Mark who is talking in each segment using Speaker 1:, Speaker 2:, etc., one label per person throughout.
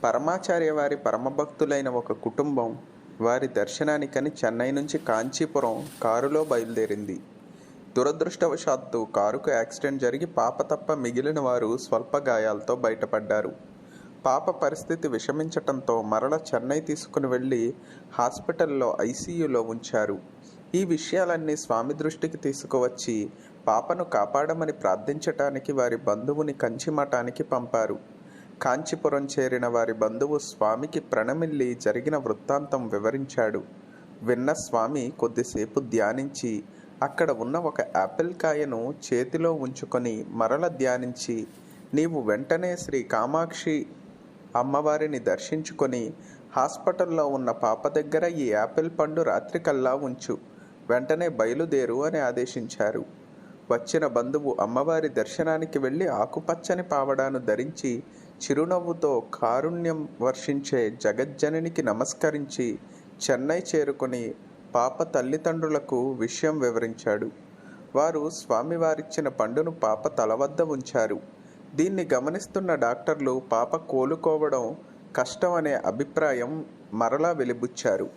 Speaker 1: పరమాచార్య వారి పరమభక్తులైన ఒక కుటుంబం వారి దర్శనానికని చెన్నై నుంచి కాంచీపురం కారులో బయలుదేరింది. దురదృష్టవశాత్తు కారుకు యాక్సిడెంట్ జరిగి పాప తప్ప మిగిలిన వారు స్వల్ప గాయాలతో బయటపడ్డారు. పాప పరిస్థితి విషమించటంతో మరల చెన్నై తీసుకుని వెళ్ళి హాస్పిటల్లో ఐసీయూలో ఉంచారు. ఈ విషయాలన్నీ స్వామి దృష్టికి తీసుకువచ్చి పాపను కాపాడమని ప్రార్థించటానికి వారి బంధువుని కంచిమఠానికి పంపారు. కాంచీపురం చేరిన వారి బంధువు స్వామికి ప్రణమిల్లి జరిగిన వృత్తాంతం వివరించాడు. విన్న స్వామి కొద్దిసేపు ధ్యానించి అక్కడ ఉన్న ఒక యాపిల్ కాయను చేతిలో ఉంచుకొని మరల ధ్యానించి, నీవు వెంటనే శ్రీ కామాక్షి అమ్మవారిని దర్శించుకొని హాస్పిటల్లో ఉన్న పాప దగ్గర ఈ యాపిల్ పండు రాత్రికల్లా ఉంచు, వెంటనే బయలుదేరు అని ఆదేశించారు. వచ్చిన బంధువు అమ్మవారి దర్శనానికి వెళ్ళి ఆకుపచ్చని పావడాను ధరించి చిరునవ్వుతో కారుణ్యం వర్షించే జగజ్జననికి నమస్కరించి చెన్నై చేరుకొని పాప తల్లిదండ్రులకు విషయం వివరించాడు. వారు స్వామివారిచ్చిన పండును పాప తల వద్ద ఉంచారు. దీన్ని గమనిస్తున్న డాక్టర్లు పాప కోలుకోవడం కష్టం అనే అభిప్రాయం మరలా వెలిబుచ్చారు.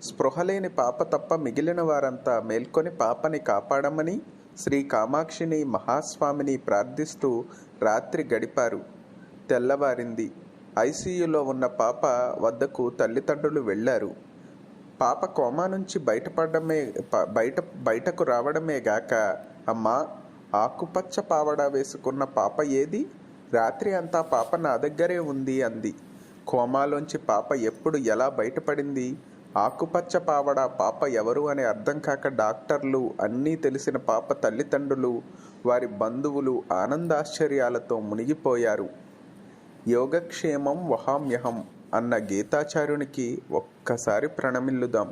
Speaker 1: స్పృహలేని పాప తప్ప మిగిలిన వారంతా మేల్కొని పాపని కాపాడమని శ్రీ కామాక్షిని మహాస్వామిని ప్రార్థిస్తూ రాత్రి గడిపారు. తెల్లవారింది. ఐసీయూలో ఉన్న పాప వద్దకు తల్లిదండ్రులు వెళ్ళారు. పాప కోమా నుంచి బయటకు రావడమే గాక, అమ్మా, ఆకుపచ్చ పావడా వేసుకున్న పాప ఏది? రాత్రి అంతా పాప నా దగ్గరే ఉంది అంది. కోమాలోంచి పాప ఎప్పుడు ఎలా బయటపడింది? ఆకుపచ్చ పావడా పాప ఎవరు అని అర్థం కాక డాక్టర్లు, అన్నీ తెలిసిన పాప తల్లిదండ్రులు, వారి బంధువులు ఆనందాశ్చర్యాలతో మునిగిపోయారు. యోగక్షేమం వహామ్యహం అన్న గీతాచార్యునికి ఒక్కసారి ప్రణమిల్లుదాం.